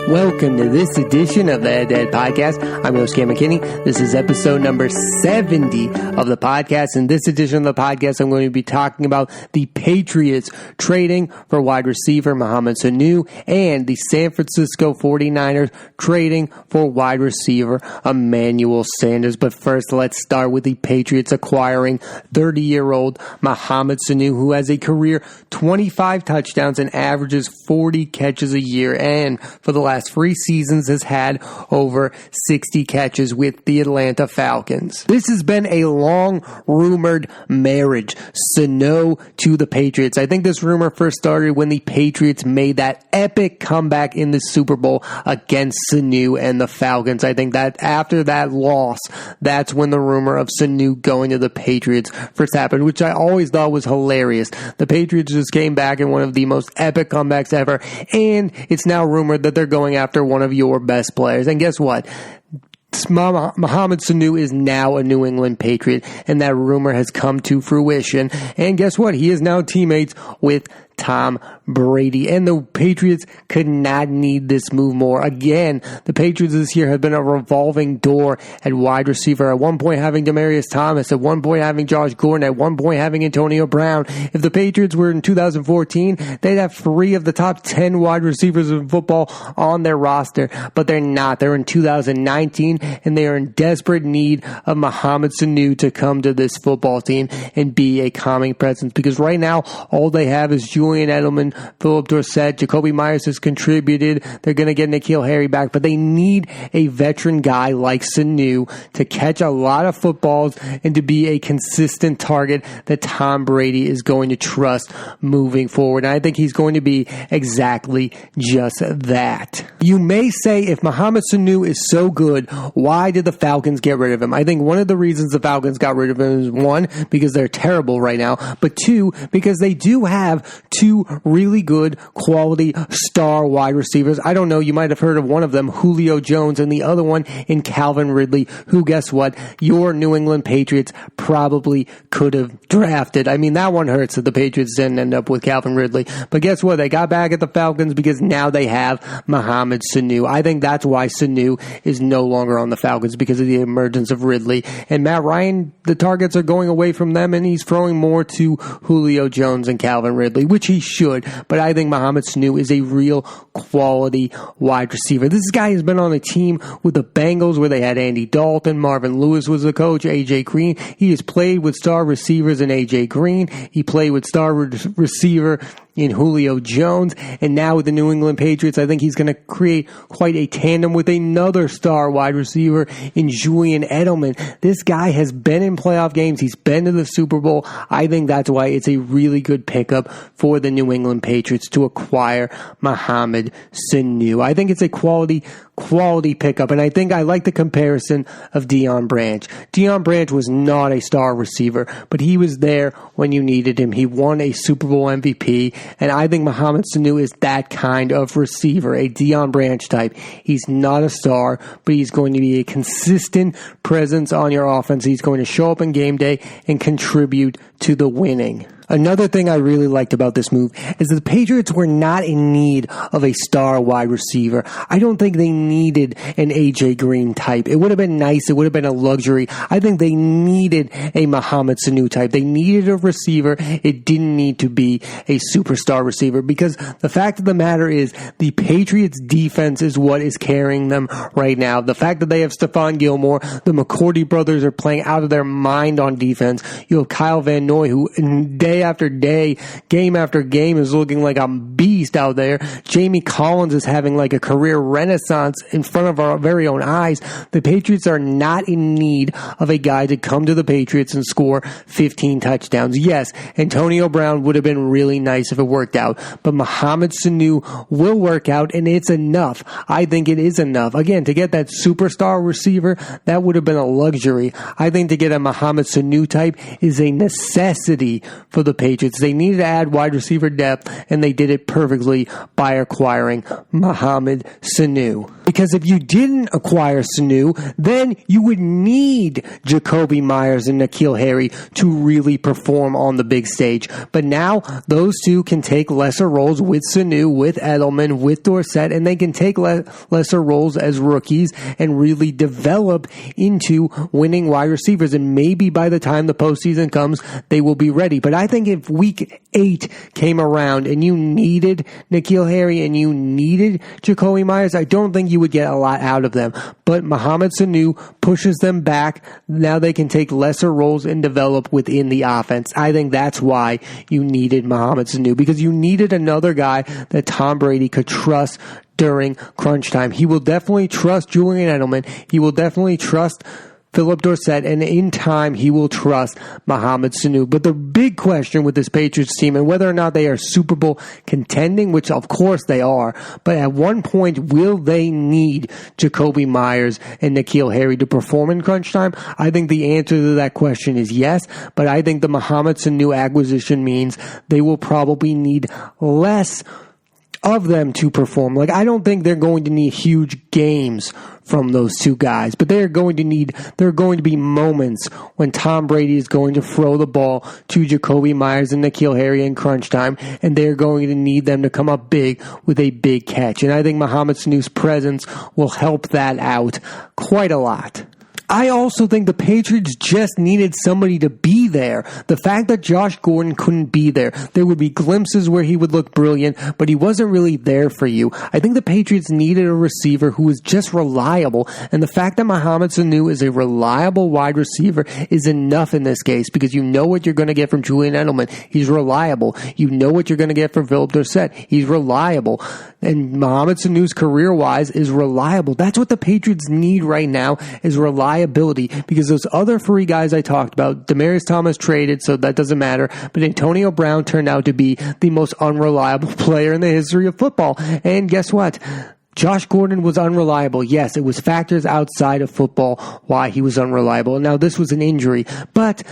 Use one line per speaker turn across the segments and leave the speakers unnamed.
Welcome to this edition of the Head to Head Podcast. I'm your host, Cam McKinney. This is episode number 70 of the podcast. In this edition of the podcast, I'm going to be talking about the Patriots trading for wide receiver Mohamed Sanu and the San Francisco 49ers trading for wide receiver Emmanuel Sanders. But first, let's start with the Patriots acquiring 30-year-old Mohamed Sanu, who has a career 25 touchdowns and averages 40 catches a year, and for the last 3 seasons has had over 60 catches with the Atlanta Falcons. This has been a long rumored marriage, Sanu to the Patriots. I think this rumor first started when the Patriots made that epic comeback in the Super Bowl against Sanu and the Falcons. I think that after that loss, that's when the rumor of Sanu going to the Patriots first happened, which I always thought was hilarious. The Patriots just came back in one of the most epic comebacks ever, and it's now rumored that they're going after one of your best players. And guess what? Mohamed Sanu is now a New England Patriot, and that rumor has come to fruition. And guess what? He is now teammates with Tom Brady, and the Patriots could not need this move more. Again, the Patriots this year have been a revolving door at wide receiver. At one point having Demaryius Thomas, at one point having Josh Gordon, at one point having Antonio Brown. If the Patriots were in 2014, they'd have 3 of the top 10 wide receivers in football on their roster, but they're not. They're in 2019, and they are in desperate need of Mohamed Sanu to come to this football team and be a calming presence, because right now all they have is Julian Edelman, Philip Dorsett, Jacoby Myers has contributed. They're going to get N'Keal Harry back, but they need a veteran guy like Sanu to catch a lot of footballs and to be a consistent target that Tom Brady is going to trust moving forward. And I think he's going to be exactly just that. You may say, if Mohamed Sanu is so good, why did the Falcons get rid of him? I think one of the reasons the Falcons got rid of him is, 1, because they're terrible right now, but 2, because they do have 2 really good quality star wide receivers. I don't know, you might have heard of one of them, Julio Jones, and the other one in Calvin Ridley, who, guess what, your New England Patriots probably could have drafted. I mean, that one hurts that the Patriots didn't end up with Calvin Ridley, but guess what, they got back at the Falcons because now they have Mohamed Sanu. I think that's why Sanu is no longer on the Falcons, because of the emergence of Ridley. And Matt Ryan, the targets are going away from them, and he's throwing more to Julio Jones and Calvin Ridley, which he should, but I think Mohamed Sanu is a real quality wide receiver. This guy has been on a team with the Bengals where they had Andy Dalton, Marvin Lewis was the coach, A.J. Green. He has played with star receivers in A.J. Green. He played with star receiver in Julio Jones, and now with the New England Patriots, I think he's going to create quite a tandem with another star wide receiver in Julian Edelman. This guy has been in playoff games. He's been to the Super Bowl. I think that's why it's a really good pickup for the New England Patriots to acquire Mohamed Sanu. I think it's a quality pickup, and I think I like the comparison of Deion Branch. Deion Branch was not a star receiver, but he was there when you needed him. He won a Super Bowl MVP, and I think Mohamed Sanu is that kind of receiver, a Deion Branch type. He's not a star, but he's going to be a consistent presence on your offense. He's going to show up in game day and contribute to the winning. Another thing I really liked about this move is that the Patriots were not in need of a star wide receiver. I don't think they needed an A.J. Green type. It would have been nice. It would have been a luxury. I think they needed a Mohamed Sanu type. They needed a receiver. It didn't need to be a superstar receiver, because the fact of the matter is the Patriots defense is what is carrying them right now. The fact that they have Stephon Gilmore, the McCourty brothers are playing out of their mind on defense. You have Kyle Van Noy, who day after day, game after game, is looking like a beast out there. Jamie Collins is having like a career renaissance in front of our very own eyes. The Patriots are not in need of a guy to come to the Patriots and score 15 touchdowns. Yes, Antonio Brown would have been really nice if it worked out, but Mohamed Sanu will work out, and it's enough. I think it is enough. Again, to get that superstar receiver, that would have been a luxury. I think to get a Mohamed Sanu type is a necessity for the Patriots. They needed to add wide receiver depth, and they did it perfectly by acquiring Mohamed Sanu. Because if you didn't acquire Sanu, then you would need Jakobi Meyers and N'Keal Harry to really perform on the big stage. But now those two can take lesser roles with Sanu, with Edelman, with Dorsett, and they can take lesser roles as rookies and really develop into winning wide receivers. And maybe by the time the postseason comes, they will be ready. But I think if week 8 came around and you needed N'Keal Harry and you needed Jakobi Meyers, I don't think you would get a lot out of them. But Mohamed Sanu pushes them back. Now they can take lesser roles and develop within the offense. I think that's why you needed Mohamed Sanu, because you needed another guy that Tom Brady could trust during crunch time. He will definitely trust Julian Edelman. He will definitely trust Philip Dorsett, and in time, he will trust Mohamed Sanu. But the big question with this Patriots team, and whether or not they are Super Bowl contending, which of course they are, but at one point, will they need Jakobi Meyers and N'Keal Harry to perform in crunch time? I think the answer to that question is yes, but I think the Mohamed Sanu acquisition means they will probably need less of them to perform. Like, I don't think they're going to need huge games from those two guys, but there are going to be moments when Tom Brady is going to throw the ball to Jakobi Meyers and N'Keal Harry in crunch time, and they're going to need them to come up big with a big catch. And I think Mohamed Sanu's presence will help that out quite a lot. I also think the Patriots just needed somebody to be there. The fact that Josh Gordon couldn't be there, there would be glimpses where he would look brilliant, but he wasn't really there for you. I think the Patriots needed a receiver who was just reliable, and the fact that Mohamed Sanu is a reliable wide receiver is enough in this case, because you know what you're going to get from Julian Edelman. He's reliable. You know what you're going to get from Philip Dorsett. He's reliable. And Mohamed Sanu's career-wise is reliable. That's what the Patriots need right now, is reliability, because those other 3 guys I talked about, Demaryius Thomas traded, so that doesn't matter, but Antonio Brown turned out to be the most unreliable player in the history of football. And guess what? Josh Gordon was unreliable. Yes, it was factors outside of football why he was unreliable. Now, this was an injury, but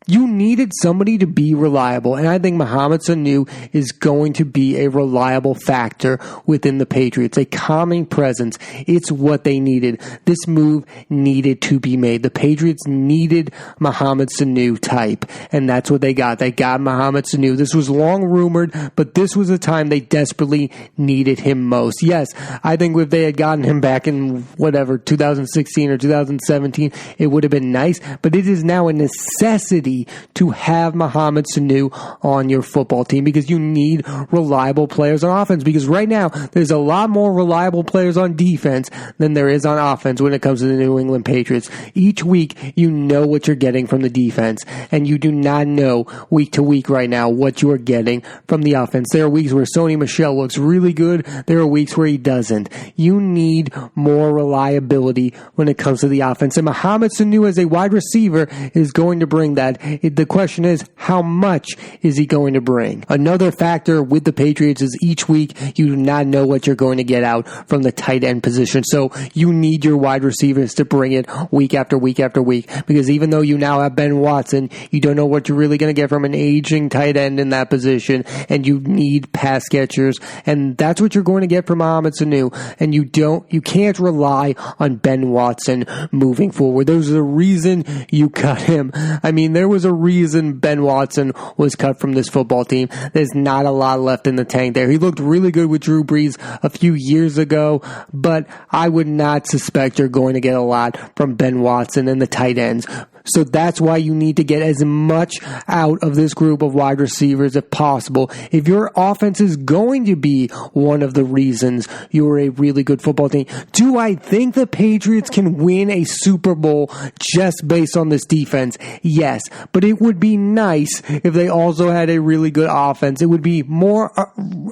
you needed somebody to be reliable, and I think Mohamed Sanu is going to be a reliable factor within the Patriots, a calming presence. It's what they needed. This move needed to be made. The Patriots needed Mohamed Sanu type, and that's what they got. They got Mohamed Sanu. This was long rumored, but this was the time they desperately needed him most. Yes, I think if they had gotten him back in 2016 or 2017, it would have been nice, but it is now a necessity to have Mohamed Sanu on your football team, because you need reliable players on offense, because right now there's a lot more reliable players on defense than there is on offense when it comes to the New England Patriots. Each week you know what you're getting from the defense, and you do not know week to week right now what you are getting from the offense. There are weeks where Sony Michel looks really good. There are weeks where he doesn't. You need more reliability when it comes to the offense, and Mohamed Sanu as a wide receiver is going to bring that. The question is, how much is he going to bring? Another factor with the Patriots is each week you do not know what you're going to get out from the tight end position. So you need your wide receivers to bring it week after week after week, because even though you now have Ben Watson, you don't know what you're really going to get from an aging tight end in that position, and you need pass catchers, and that's what you're going to get from Mohamed Sanu, and you can't rely on Ben Watson moving forward. There's a reason you cut him. I mean, there was a reason Ben Watson was cut from this football team. There's not a lot left in the tank there. He looked really good with Drew Brees a few years ago, but I would not suspect you're going to get a lot from Ben Watson and the tight ends. So that's why you need to get as much out of this group of wide receivers as possible. If your offense is going to be one of the reasons you're a really good football team, do I think the Patriots can win a Super Bowl just based on this defense? Yes, but it would be nice if they also had a really good offense. It would be more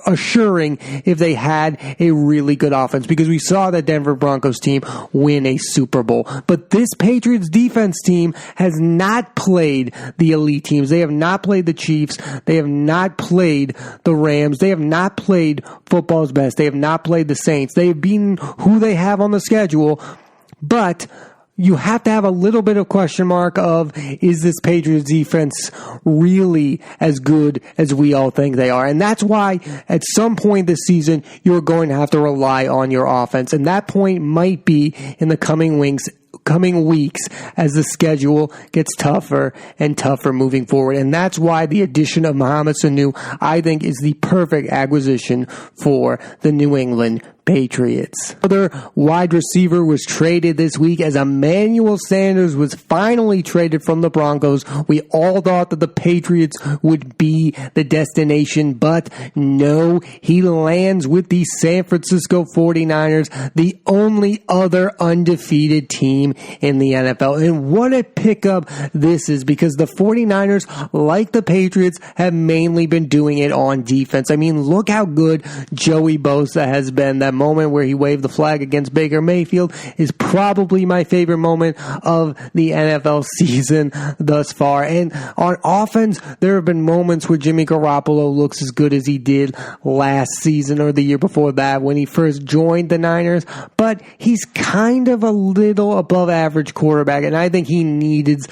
assuring if they had a really good offense, because we saw that Denver Broncos team win a Super Bowl. But this Patriots defense team has not played the elite teams. They have not played the Chiefs. They have not played the Rams. They have not played football's best. They have not played the Saints. They have beaten who they have on the schedule, but you have to have a little bit of question mark of, is this Patriots defense really as good as we all think they are? And that's why at some point this season, you're going to have to rely on your offense. And that point might be in the coming weeks as the schedule gets tougher and tougher moving forward. And that's why the addition of Mohamed Sanu, I think, is the perfect acquisition for the New England Patriots. Another wide receiver was traded this week as Emmanuel Sanders was finally traded from the Broncos. We all thought that the Patriots would be the destination, but no, he lands with the San Francisco 49ers, the only other undefeated team in the NFL. And what a pickup this is, because the 49ers, like the Patriots, have mainly been doing it on defense. I mean, look how good Joey Bosa has been. That moment where he waved the flag against Baker Mayfield is probably my favorite moment of the NFL season thus far. And on offense, there have been moments where Jimmy Garoppolo looks as good as he did last season or the year before that when he first joined the Niners, but he's kind of a little above average quarterback, and I think he needs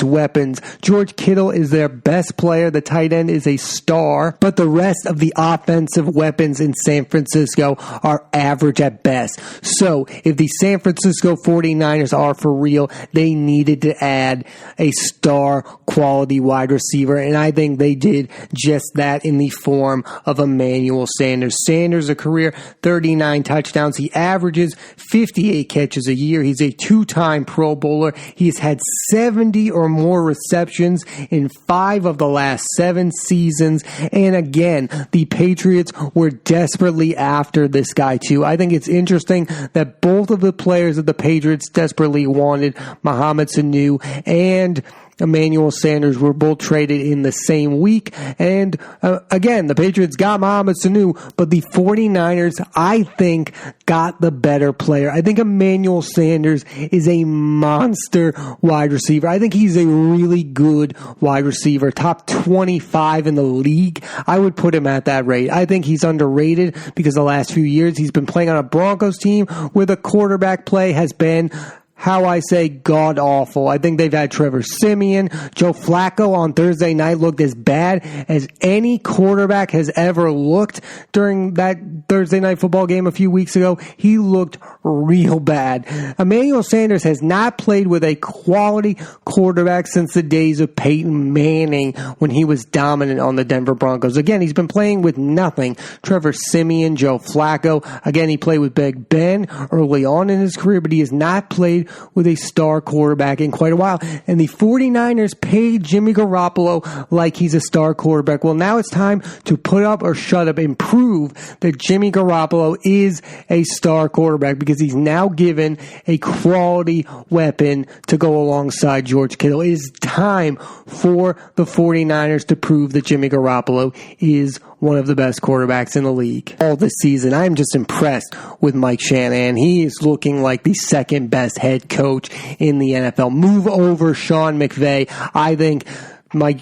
weapons. George Kittle is their best player. The tight end is a star, but the rest of the offensive weapons in San Francisco are average at best. So if the San Francisco 49ers are for real, they needed to add a star quality wide receiver, and I think they did just that in the form of Emmanuel Sanders. Sanders, a career 39 touchdowns. He averages 58 catches a year. He's a two-time Pro Bowler. He has had 70 or more receptions in 5 of the last 7 seasons. And again, the Patriots were desperately after this guy too. I think it's interesting that both of the players that the Patriots desperately wanted, Mohamed Sanu and Emmanuel Sanders, were both traded in the same week. And again, the Patriots got Mohamed Sanu, but the 49ers, I think, got the better player. I think Emmanuel Sanders is a monster wide receiver. I think he's a really good wide receiver, top 25 in the league. I would put him at that rate. I think he's underrated because the last few years he's been playing on a Broncos team where the quarterback play has been, how I say, god-awful. I think they've had Trevor Siemian. Joe Flacco on Thursday night looked as bad as any quarterback has ever looked during that Thursday night football game a few weeks ago. He looked real bad. Emmanuel Sanders has not played with a quality quarterback since the days of Peyton Manning when he was dominant on the Denver Broncos. Again, he's been playing with nothing. Trevor Siemian, Joe Flacco. Again, he played with Big Ben early on in his career, but he has not played with a star quarterback in quite a while. And the 49ers paid Jimmy Garoppolo like he's a star quarterback. Well, now it's time to put up or shut up and prove that Jimmy Garoppolo is a star quarterback, because he's now given a quality weapon to go alongside George Kittle. It is time for the 49ers to prove that Jimmy Garoppolo is one of the best quarterbacks in the league. All this season, I'm just impressed with Mike Shanahan. He is looking like the second best head coach in the NFL. Move over Sean McVay. I think Mike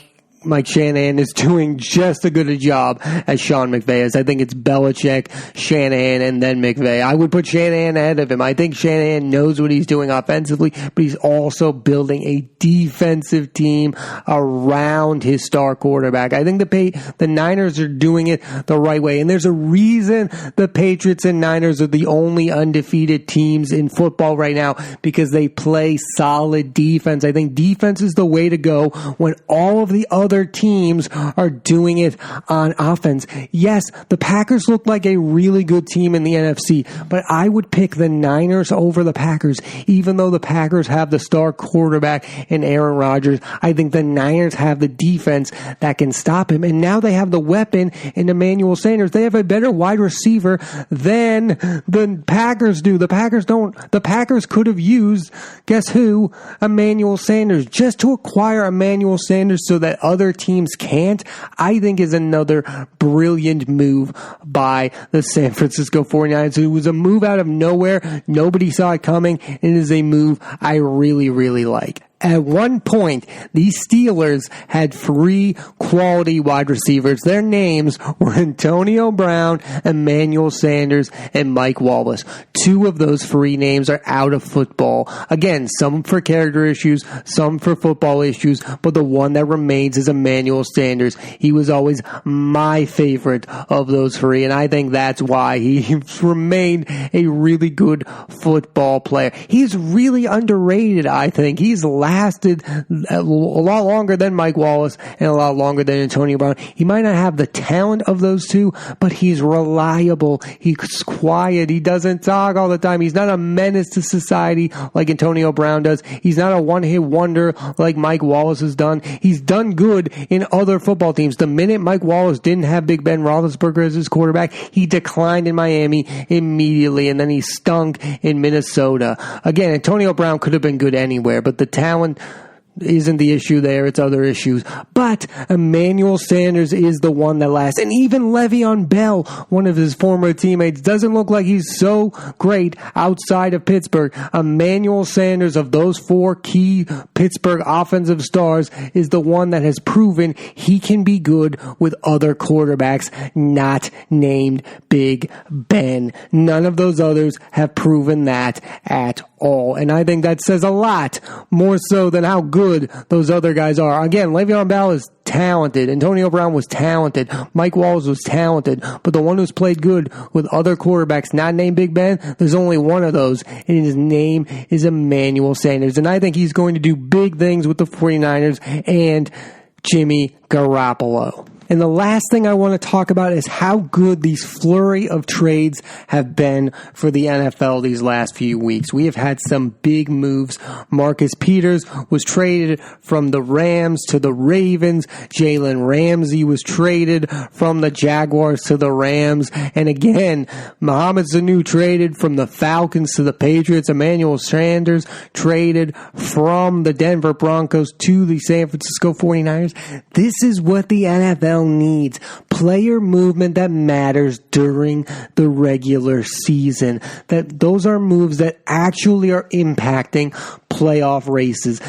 Shanahan is doing just as good a job as Sean McVay is. I think it's Belichick, Shanahan, and then McVay. I would put Shanahan ahead of him. I think Shanahan knows what he's doing offensively, but he's also building a defensive team around his star quarterback. I think the Niners are doing it the right way, and there's a reason the Patriots and Niners are the only undefeated teams in football right now, because they play solid defense. I think defense is the way to go when all of the other teams are doing it on offense. Yes, the Packers look like a really good team in the NFC, but I would pick the Niners over the Packers. Even though the Packers have the star quarterback in Aaron Rodgers, I think the Niners have the defense that can stop him. And now they have the weapon in Emmanuel Sanders. They have a better wide receiver than the Packers do. The Packers don't. The Packers could have used, guess who? Emmanuel Sanders. Just to acquire Emmanuel Sanders so that other teams can't, I think is another brilliant move by the San Francisco 49ers. It was a move out of nowhere. Nobody saw it coming. It is a move I really, really like. At one point, the Steelers had 3 quality wide receivers. Their names were Antonio Brown, Emmanuel Sanders, and Mike Wallace. 2 of those 3 names are out of football. Again, some for character issues, some for football issues, but the one that remains is Emmanuel Sanders. He was always my favorite of those 3, and I think that's why he remained a really good football player. He's really underrated, I think. He's lasted a lot longer than Mike Wallace and a lot longer than Antonio Brown. He might not have the talent of those 2, but he's reliable. He's quiet. He doesn't talk all the time. He's not a menace to society like Antonio Brown does. He's not a one-hit wonder like Mike Wallace has done. He's done good in other football teams. The minute Mike Wallace didn't have Big Ben Roethlisberger as his quarterback, he declined in Miami immediately, and then he stunk in Minnesota. Again, Antonio Brown could have been good anywhere, but the talent isn't the issue there, it's other issues. But Emmanuel Sanders is the one that lasts. And even Le'Veon Bell, one of his former teammates, doesn't look like he's so great outside of Pittsburgh. Emmanuel Sanders, of those 4 key Pittsburgh offensive stars, is the one that has proven he can be good with other quarterbacks not named Big Ben. None of those others have proven that at all. And I think that says a lot, more so than how good those other guys are. Again, Le'Veon Bell is talented. Antonio Brown was talented. Mike Wallace was talented. But the one who's played good with other quarterbacks not named Big Ben, there's only one of those, and his name is Emmanuel Sanders. And I think he's going to do big things with the 49ers and Jimmy Garoppolo. And the last thing I want to talk about is how good these flurry of trades have been for the NFL these last few weeks. We have had some big moves. Marcus Peters was traded from the Rams to the Ravens. Jalen Ramsey was traded from the Jaguars to the Rams. And again, Mohamed Sanu traded from the Falcons to the Patriots. Emmanuel Sanders traded from the Denver Broncos to the San Francisco 49ers. This is what the NFL needs. Player movement that matters during the regular season. Those are moves that actually are impacting playoff races.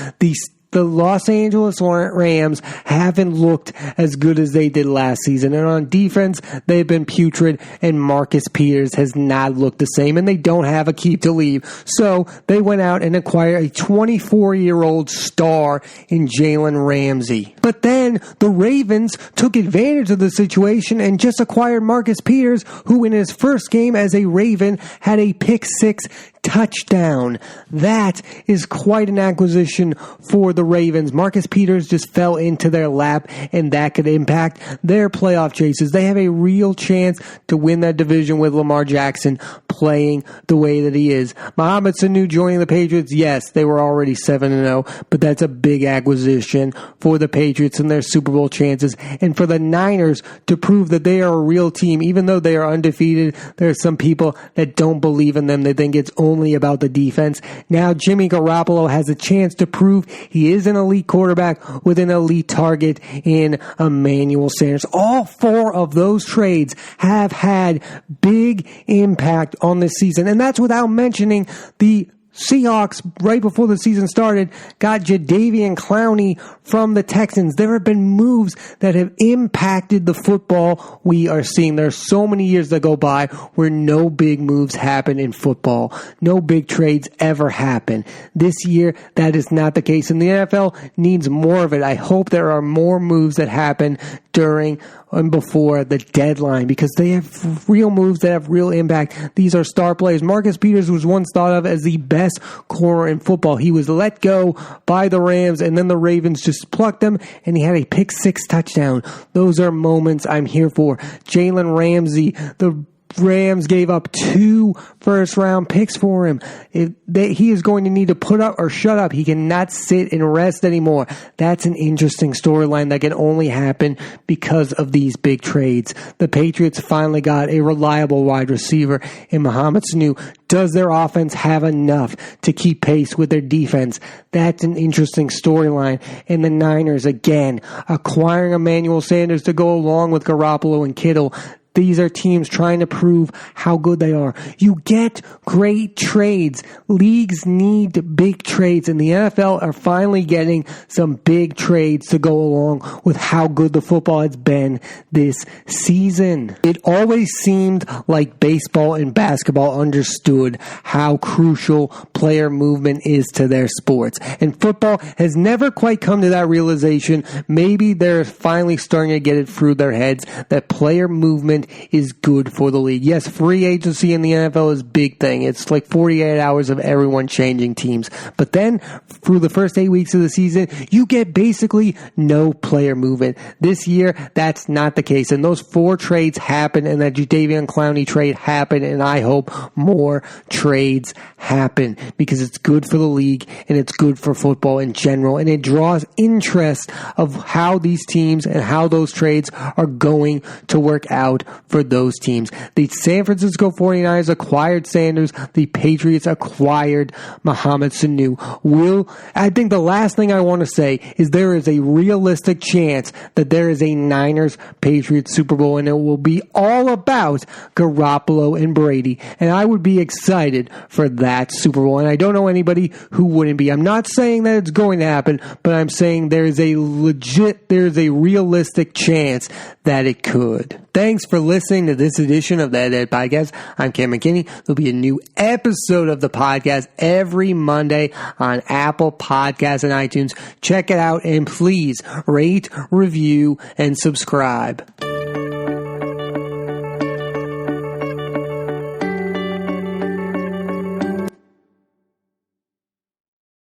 The Los Angeles Rams haven't looked as good as they did last season. And on defense, they've been putrid, and Marcus Peters has not looked the same, and they don't have a keep to leave. So they went out and acquired a 24-year-old star in Jalen Ramsey. But then the Ravens took advantage of the situation and just acquired Marcus Peters, who in his first game as a Raven had a pick-6 touchdown. That is quite an acquisition for the Ravens. Marcus Peters just fell into their lap, and that could impact their playoff chases. They have a real chance to win that division with Lamar Jackson playing the way that he is. Mohamed Sanu joining the Patriots, yes, they were already 7-0, but that's a big acquisition for the Patriots and their Super Bowl chances. And for the Niners to prove that they are a real team, even though they are undefeated, there are some people that don't believe in them. They think it's only about the defense. Now Jimmy Garoppolo has a chance to prove he is an elite quarterback with an elite target in Emmanuel Sanders. All 4 of those trades have had big impact on this season, and that's without mentioning the Seahawks, right before the season started, got Jadeveon Clowney from the Texans. There have been moves that have impacted the football we are seeing. There are so many years that go by where no big moves happen in football. No big trades ever happen. This year, that is not the case, and the NFL needs more of it. I hope there are more moves that happen during and before the deadline, because they have real moves that have real impact. These are star players. Marcus Peters was once thought of as the best corner in football. He was let go by the Rams, and then the Ravens just plucked him, and he had a pick-6 touchdown. Those are moments I'm here for. Jalen Ramsey, the Rams gave up 2 first-round picks for him. He is going to need to put up or shut up. He cannot sit and rest anymore. That's an interesting storyline that can only happen because of these big trades. The Patriots finally got a reliable wide receiver in Mohamed Sanu. Does their offense have enough to keep pace with their defense? That's an interesting storyline. And the Niners, again, acquiring Emmanuel Sanders to go along with Garoppolo and Kittle. These are teams trying to prove how good they are. You get great trades. Leagues need big trades, and the NFL are finally getting some big trades to go along with how good the football has been this season. It always seemed like baseball and basketball understood how crucial player movement is to their sports. And football has never quite come to that realization. Maybe they're finally starting to get it through their heads that player movement is good for the league. Yes, free agency in the NFL is a big thing. It's like 48 hours of everyone changing teams. But then through the first 8 weeks of the season, you get basically no player movement. This year, that's not the case. And those 4 trades happened, and that Jadeveon Clowney trade happened, and I hope more trades happen because it's good for the league and it's good for football in general, and it draws interest of how these teams and how those trades are going to work out for those teams. The San Francisco 49ers acquired Sanders. The Patriots acquired Mohamed Sanu. I think the last thing I want to say is there is a realistic chance that there is a Niners-Patriots Super Bowl, and it will be all about Garoppolo and Brady, and I would be excited for that Super Bowl, and I don't know anybody who wouldn't be. I'm not saying that it's going to happen, but I'm saying there's a realistic chance that it could. Thanks for listening to this edition of the Ed Podcast. I'm Cam McKinney. There'll be a new episode of the podcast every Monday on Apple Podcasts and iTunes. Check it out, and please rate, review, and subscribe.